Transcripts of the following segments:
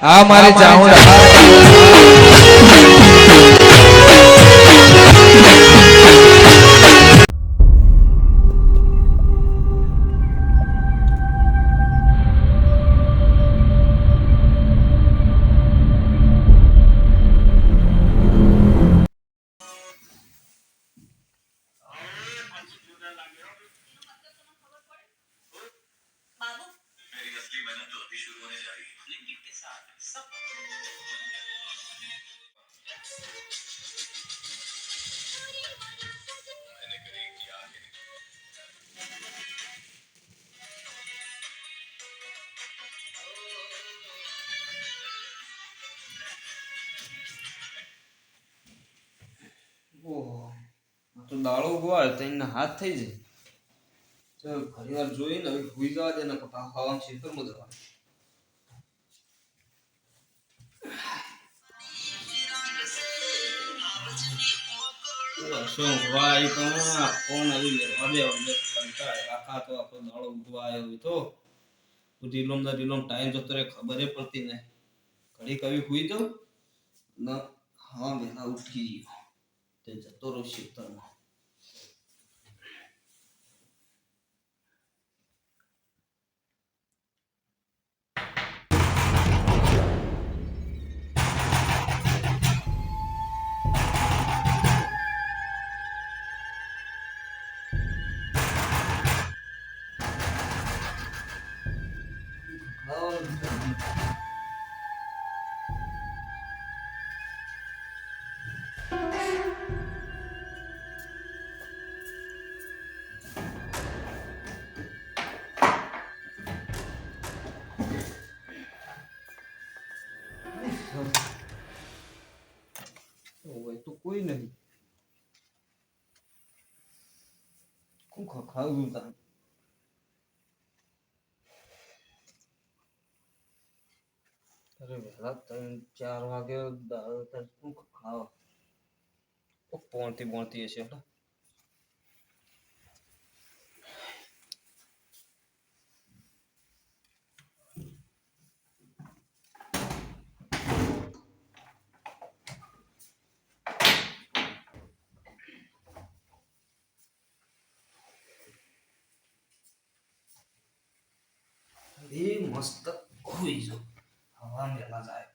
આ મારી ચાઉંડા ઓહો તો દાળો ઉગવા તો એના હાથ થઈ જાય ચાલ ઘણી વાર જોઈને હવે ભૂઈ જવા દે ને હવા ખેતરમાં જવાનું શું ભાઈ પણ ફોન આવી લે હવે કંટાળે આખા તો આખો દાડો ઉગવા આવ્યો તો રીલોમ ટાઈમ જતો રે ખબર પડતી નહીં ઘડી કવી હુઈ જાઉં ને હા વહેલા ઉઠી ગયો તે જતો રહ્યો ખેતરમાં તો કોઈ નહીં કોણ ખાવું તા અરે વહેલા 3-4 વાગે દાળ શું ખાવા પોણતી હશે એ મસ્ત હોઈ જો હવા મેલા જાય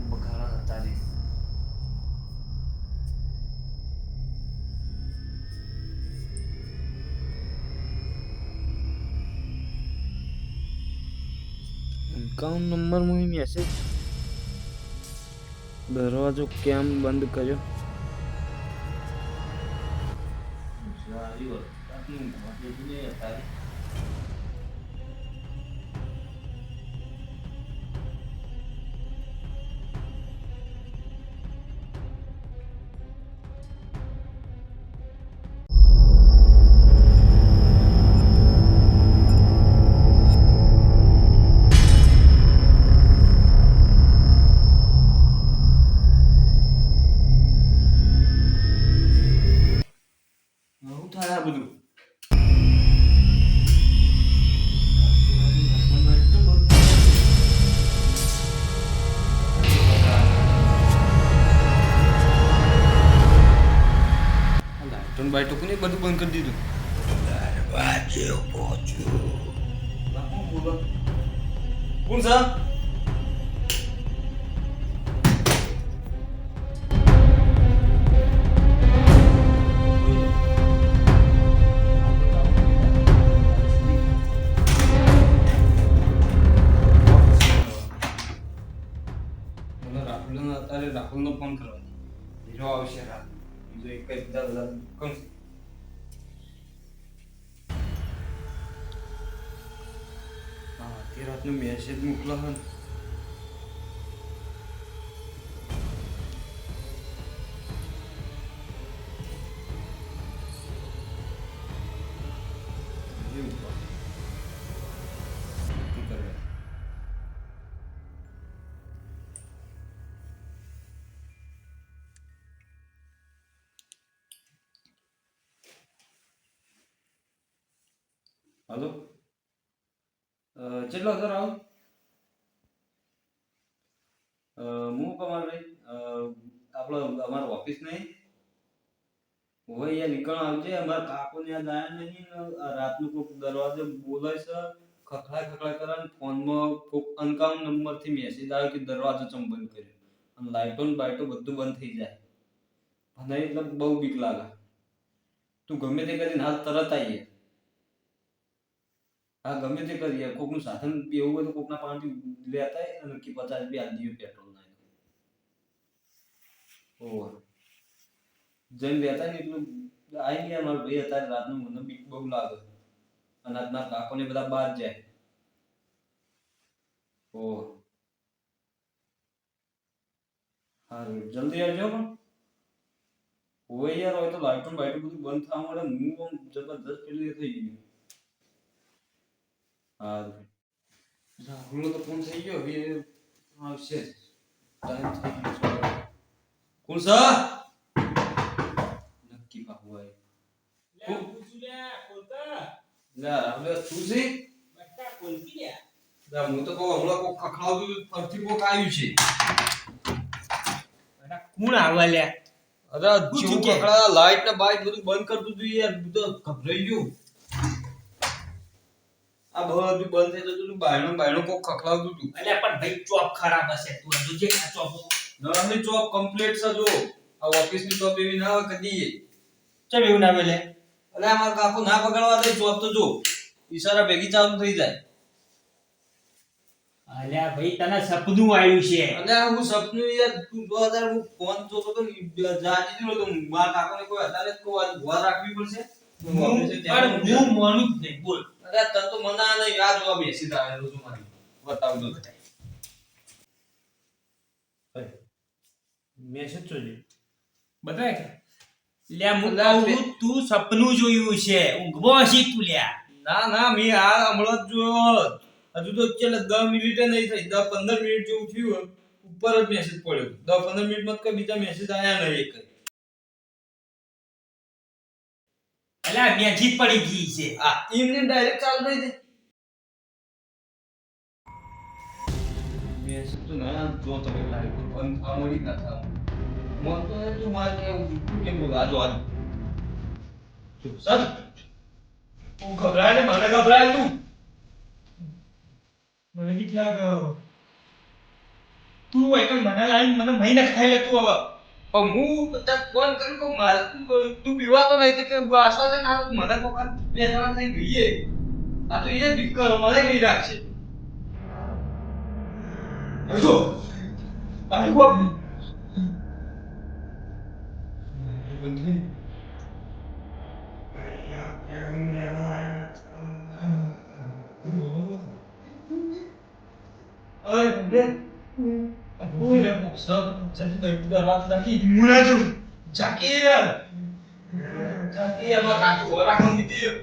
બગાડા હતા રે એકાઉન્ટ નંબર માં મેસેજ દરવાજો કેમ બંધ કર્યો બધું બાઈટો કોને બધું બંધ કરી દીધું દરવાજે પહોંચ્યો કોણ સા રાહુલનો ફોન કરવાનો હીરો આવશે રાત બીજો એક જ દાદા કોણ હા તે રાતનો મેસેજ મોકલો હન હાલો કેટલો હજાર આવો હું કમાલ ભાઈ આપણો અમારો ઓફિસ નહીં હવે યાર નીકળ આવજે અમારા કાકો ને યાદ આયા નહીં રાતનું કોક દરવાજે બોલે છે ખખડા કરે ને ફોનમાં કોક અનકાઉન નંબર થી મેસેજ આવ્યો કે દરવાજો ચમ બંધ કર્યો અને લાઈટો ને બાઈટો બધું બંધ થઈ જાય અને એટલે બહુ બીક લાગે તું ગમે તે કરીને હાલ તરત આવીએ હા ગમે તે કરીએ કોકનું સાધન એવું હોય તો કોકના પાસેથી લેતા અને કે 50 રૂપિયા આલી દઈએ પેટ્રોલ ના ઓહ જઈને લેતા ને એટલું આવી ગયા મારા ભાઈ અત્યારે રાતનું મને બીક બહુ લાગે અને આજના કાકોને બધા બહાર જાય ઓહ હારું જલ્દી આવજો પણ હોય યાર હોય તો લાઈટો બાઈટો બધું બંધ થવા મળે હું આમ જબરદસ્ત પેલી થઈ ગયું હારું રાહુલનો તો ફોન થઈ ગયો હવે આવશે ટાઈમ થઈ ગયો કુલસા નક્કી પાકું હોય લે પૂછું લે કોલકા લે રાહુલ તું છે બટ્ટા કોલકી લે લા હું તો કહું હમણાં કોક ખખડાવતું ફરતી કોક આવ્યું છે અરે કોણ આવા લે અરે જીવ ખખડા લાઈટ ને બાઈટ બધું બંધ કરતું તું યાર બધું ગભરાઈ ગયું આ બધું બંધ થઈ જતું બાયણો કોક ખખડાવતું તું અલ્યા પણ ભાઈ ચોપ ખરાબ હશે તું હજુ જે આ ચોપ નરમની ચોપ કમ્પ્લીટ છે જો આ ઓફિસ ની ચોપ એવી ના હોય કદી ચમ એવું ના બોલે અલ્યા અમાર કાકો ના પકડવા દે ચોપ તો જો ઈશારા ભેગી ચાલુ થઈ જાય અલ્યા ભાઈ તને સપનું આવ્યું છે અલ્યા હું સપનું યાર તું 2000 હું ફોન જોતો તો જાજી દીધો તો માર કાકોને કોઈ અદાલત કો ભવા રાખવી પડશે હું માનું જ નહીં બોલ અરે તન તો મના નહીં આ જોવા બેસી આવેલો છું મારી બતાવ દો મેસેજ જોજે બતાય કે લ્યા મુકાવું તું સપનું જોયું છે ઊંઘવો હશી તું લ્યા ના ના મે આ હમણાં જ જોયો હજુ તો ચલ 10 મિનિટે નહીં થઈ 10 15 મિનિટ જેવું થયું ઉપર જ મેસેજ પડ્યો 10 15 મિનિટમાં કોઈ બીજા મેસેજ આયા નહીં એક અલ્યા મેજીત પડી ગઈ છે આ ઈમને ડાયરેક્ટ ચાલુ થઈ જાય મેસેજ તો ના જો તમે લાઈવ બંધ થવા મળી ના થા મન તો તું માર કે કેમ બોલ આજો આજ સર તું ઘબરાય ને મને ઘબરાય તું મને બીક લાગે તું એકલ મને લાઈન મને મહિને ખાઈ લે તું હવે પણ હું તને ફોન કરું કે માર તું પીવાતો નહીં કે આશ્વાસન આ મને કોકા બે જણા થઈ ગઈએ આ તો એ બીક કરો મને નહીં રાખશે જો આવો બંધી અરે બે Ui, stop. Jadi dah lama lagi. Mula tu Zakir. Zakir apa kaki orang gitu.